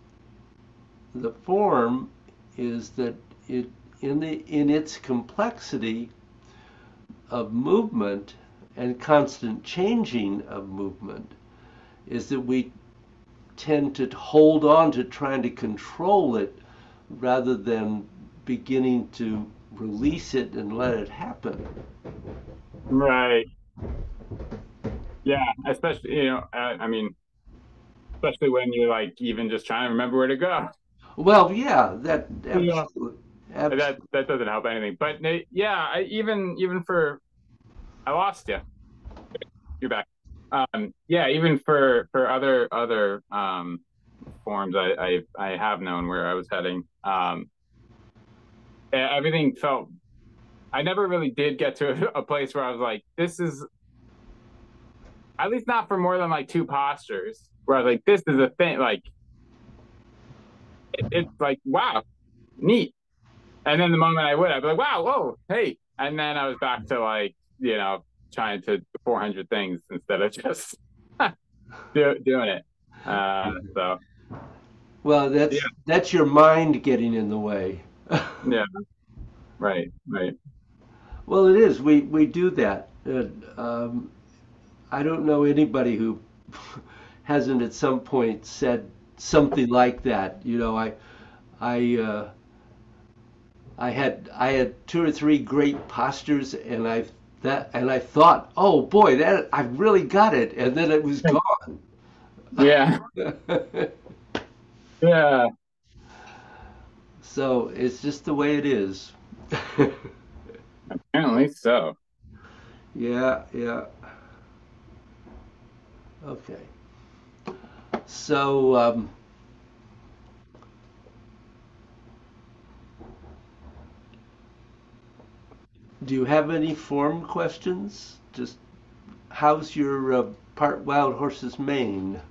the form is that it in its complexity of movement and constant changing of movement is that we tend to hold on to trying to control it rather than beginning to release it and let it happen. Right. Yeah. Especially, I mean, especially when you're like even just trying to remember where to go. Well, yeah, that Yeah. absolutely, That doesn't help anything. But yeah, even for I lost you. You're back. Yeah, even for other forms I have known where I was heading. Everything felt. I never really did get to a place where I was like, this is at least not for more than like two postures. Where I was like, this is a thing. Like it's like wow, neat. And then the moment I would, I'd be like, wow, whoa, hey. And then I was back to like trying to do 400 things instead of just doing it. So well, yeah, that's your mind getting in the way. yeah, right, right. Well, it is. We do that. I don't know anybody who hasn't at some point said something like that. I I had two or three great postures, and I thought, oh boy, that I really got it, and then it was gone. Yeah, yeah. So it's just the way it is. Apparently so. Yeah, yeah. Okay. So, do you have any form questions? Just how's your part wild horse's mane?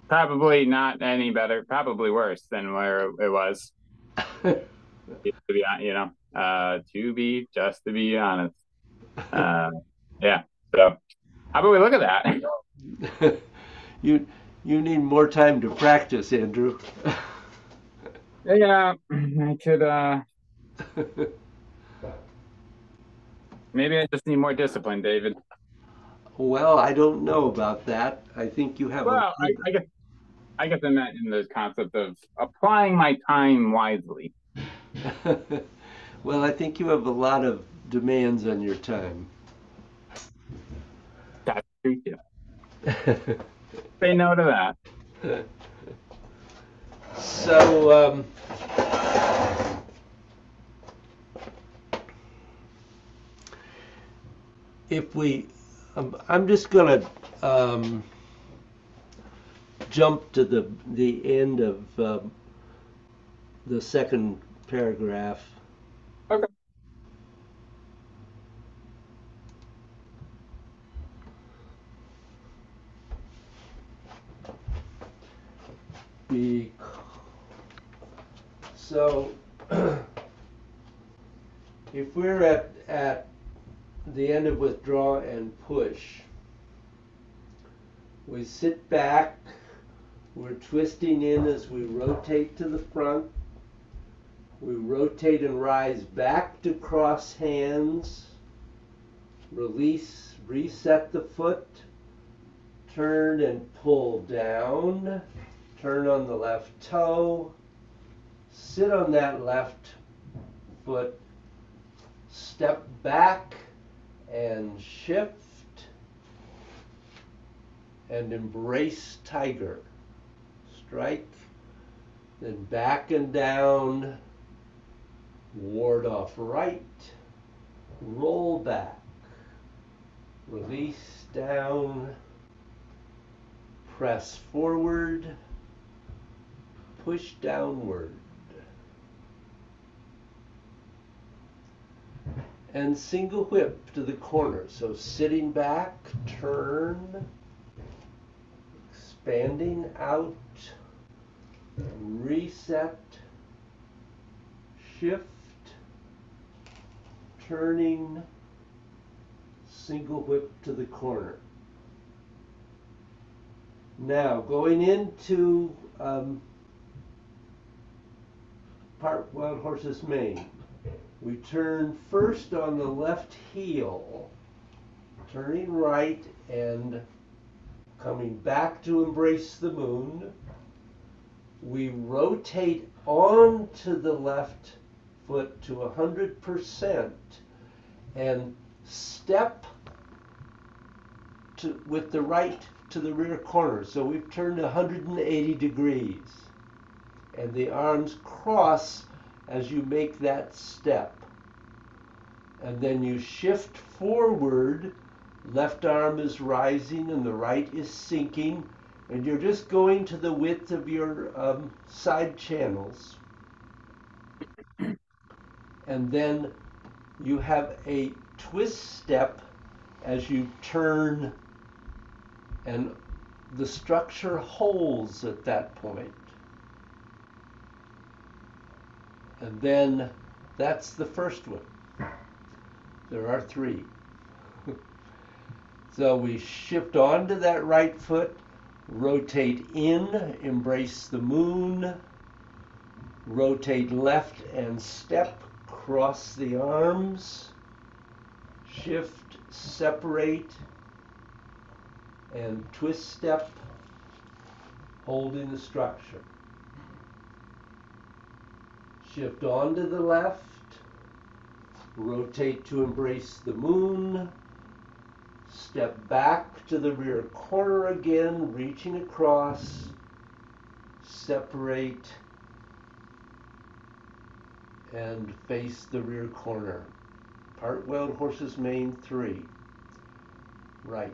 Probably not any better. Probably worse than where it was. To be, to be honest. Uh, yeah. So how about we look at that? you you need more time to practice, Andrew. Yeah, I could. Maybe I just need more discipline, David. Well, I don't know about that. I think you have a Well, I guess I meant in the concept of applying my time wisely. well, I think you have a lot of demands on your time. That's true too. Say no to that. So, if we, I'm just gonna jump to the end of the second paragraph. Okay. Be, so, if we're at the end of withdraw and push, we sit back, we're twisting in as we rotate to the front. We rotate and rise back to cross hands. Release, reset the foot. Turn and pull down. Turn on the left toe. Sit on that left foot. Step back and shift. And embrace tiger. Strike. Then back and down. Ward off right, roll back, release down, press forward, push downward, and single whip to the corner. So sitting back, turn, expanding out, reset, shift, turning, single whip to the corner. Now going into part wild horse's mane. We turn first on the left heel, turning right and coming back to embrace the moon. We rotate onto the left foot to 100% and step with the right to the rear corner. So we've turned 180 degrees. And the arms cross as you make that step. And then you shift forward. Left arm is rising and the right is sinking. And you're just going to the width of your side channels. And then you have a twist step as you turn, and the structure holds at that point. And then that's the first one. There are three. So we shift onto that right foot, rotate in, embrace the moon, rotate left and step, cross the arms, shift, separate, and twist step, holding the structure. Shift onto the left, rotate to embrace the moon, step back to the rear corner again, reaching across, separate, and face the rear corner. Part wild horse's mane 3. Right.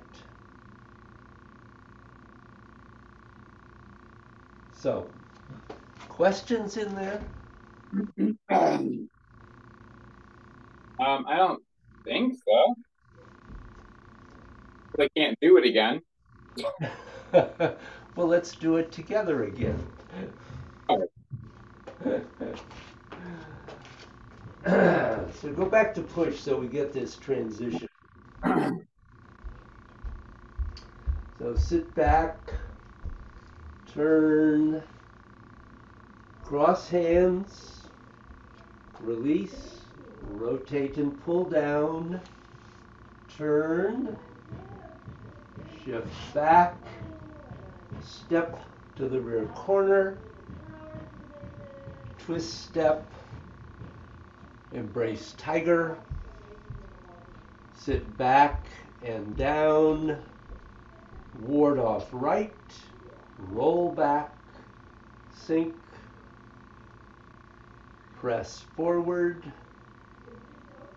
So, questions in there? I don't think so. I can't do it again. Well, let's do it together again. So go back to push so we get this transition. So sit back, turn, cross hands, release, rotate and pull down, turn, shift back, step to the rear corner, twist step, embrace tiger, sit back and down, ward off right, roll back, sink, press forward,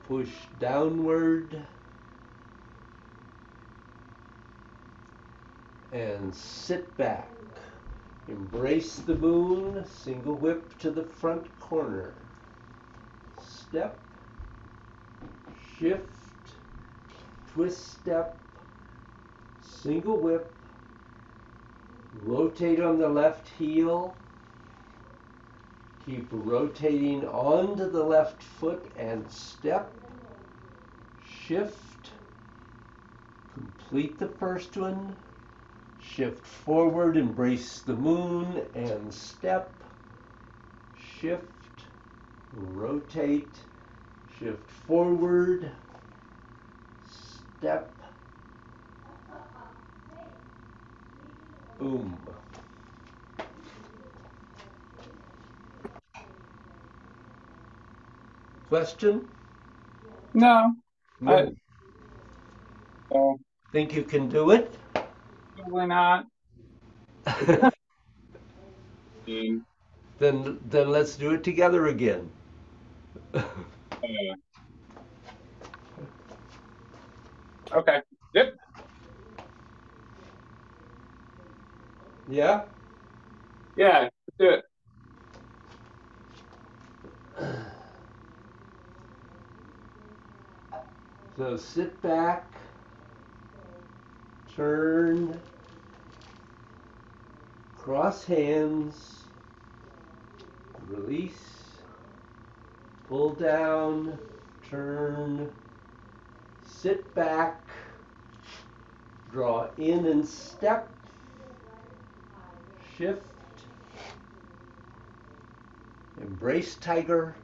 push downward, and sit back. Embrace the moon, single whip to the front corner. Step, shift, twist step, single whip, rotate on the left heel, keep rotating onto the left foot and step, shift, complete the first one, shift forward, embrace the moon and step, shift, rotate, shift forward, step, boom. Question? No, No. so Think you can do it? probably not. Um, Then let's do it together again. okay. Yep. Yeah? Yeah. Let's do it. So sit back, turn, cross hands, release, pull down, turn, sit back, draw in and step, shift, embrace tiger,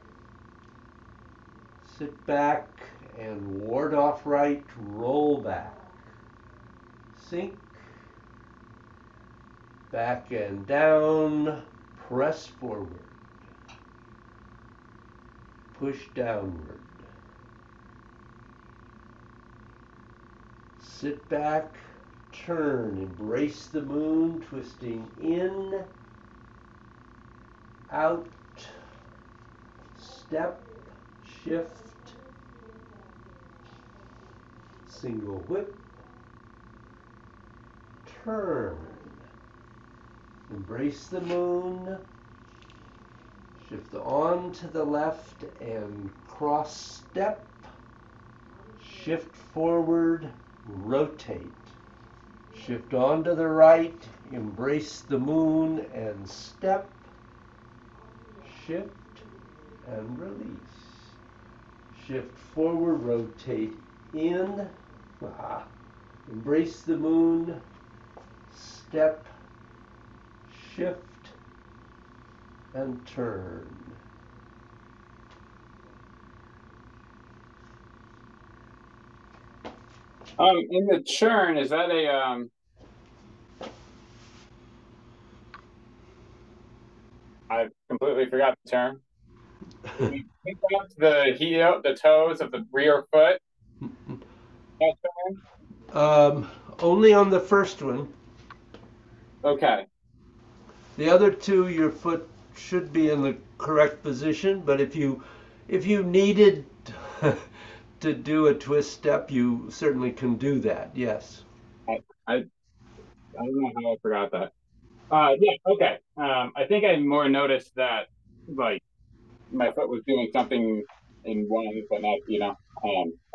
sit back and ward off right, roll back, sink, back and down, press forward, push downward, sit back, turn, embrace the moon, twisting in, out, step, shift, single whip, turn, embrace the moon, shift on to the left and cross step, shift forward, rotate, shift on to the right, embrace the moon and step, shift and release. Shift forward, rotate in, embrace the moon, step, shift, and turn. In the churn, is that I completely forgot the term. We pick up the heel, the toes of the rear foot. That turn? Only on the first one. Okay. The other two, your foot should be in the correct position, but if you needed to do a twist step, you certainly can do that. Yes. I don't know how I forgot that. Yeah, okay. I think I more noticed that like my foot was doing something in one, but not,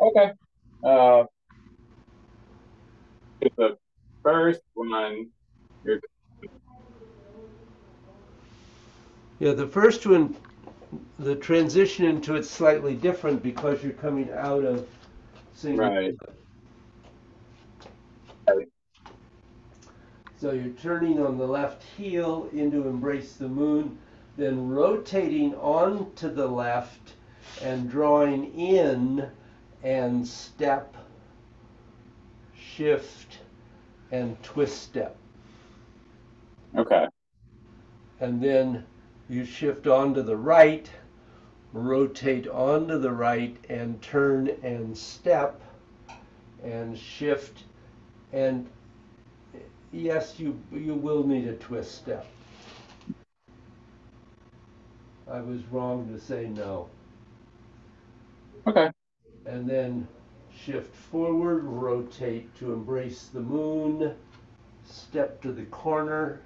okay. Uh, the first one, you're Yeah, the first one, the transition into it's slightly different because you're coming out of single. right. So you're turning on the left heel into embrace the moon, then rotating on to the left and drawing in and step, shift, and twist step. Okay. And then you shift on to the right, rotate onto the right, and turn and step and shift. And yes, you will need a twist step. I was wrong to say no. Okay. And then shift forward, rotate to embrace the moon, step to the corner,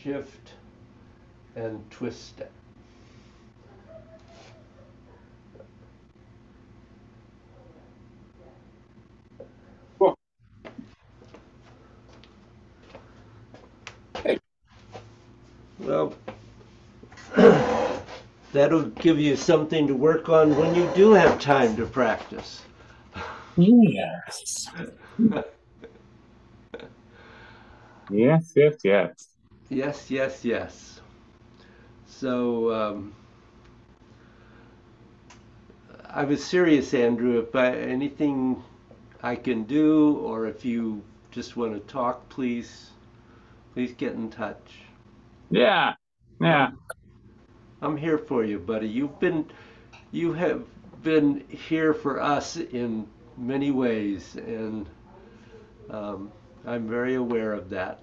shift, and twist step. Cool. Hey. Well, that'll give you something to work on when you do have time to practice. Yes. Yes, yes, yes. Yes, yes, yes. So I was serious, Andrew. If anything I can do, or if you just want to talk, please get in touch. Yeah. Yeah. I'm, I'm here for you, buddy. You have been here for us in many ways, and um, I'm very aware of that.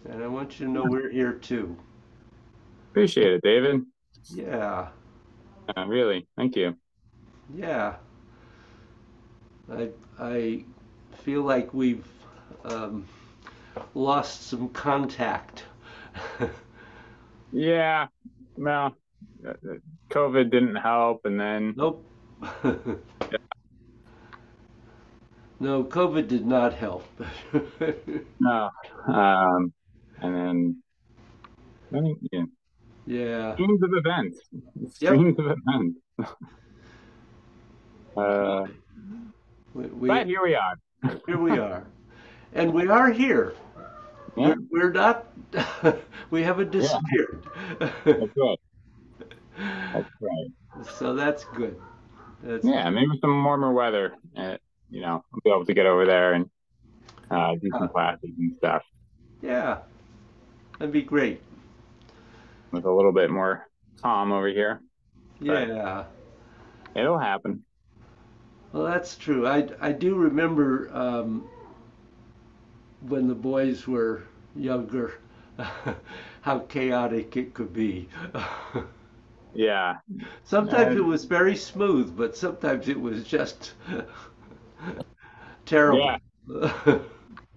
And I want you to know we're here too. Appreciate it, David. Yeah, Really. Thank you. yeah. I feel like we've um, lost some contact. Yeah. Well, COVID didn't help, and then Nope. No, COVID did not help. no. Um, and then yeah, Yeah. streams of events. Yep. Streams of events. Uh, We but here we are. here we are, and we are here. Yeah. We're not. We haven't Yeah. disappeared. That's right. That's right. So that's good. That's Yeah. Maybe some warmer weather. I'll be able to get over there and do some uh, classes and stuff yeah. That'd be great. with a little bit more calm over here. But Yeah. it'll happen. Well, that's true. I do remember when the boys were younger, how chaotic it could be. Yeah. Sometimes Uh, it was very smooth, but sometimes it was just terrible. yeah.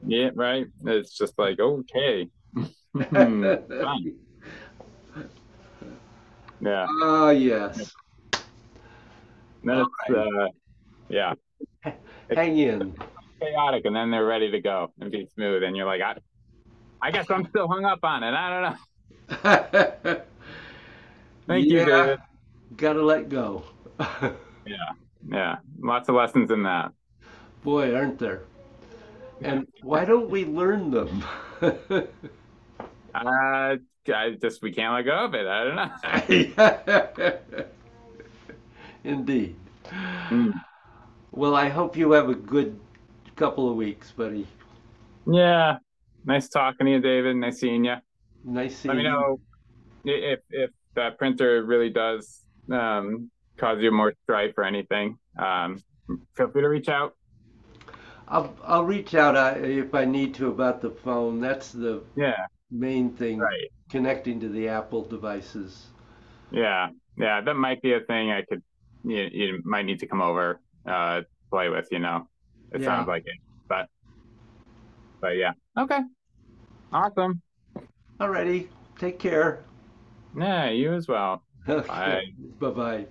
Yeah. Right. It's just like, okay. Fun. Yeah. Ah, yes. All That's, right. yeah. It's Hang in. chaotic and then they're ready to go and be smooth. And you're like, I guess I'm still hung up on it. I don't know. Thank you, Yeah, David. gotta let go. Yeah. Yeah. Lots of lessons in that. Boy, aren't there? Yeah. And why don't we learn them? We can't let go of it. I don't know. Indeed. Mm. Well, I hope you have a good couple of weeks, buddy. Yeah. Nice talking to you, David. Nice seeing you. Nice Let me seeing you. know if that printer really does cause you more strife or anything. Feel free to reach out. I'll reach out if I need to about the phone. That's the Yeah. main thing, Right. connecting to the Apple devices. Yeah. Yeah. That might be a thing I could. You might need to come over play with. It Yeah. sounds like it. But yeah. Okay. Awesome. Alrighty, take care. Yeah, you as well. Okay, Bye. bye bye.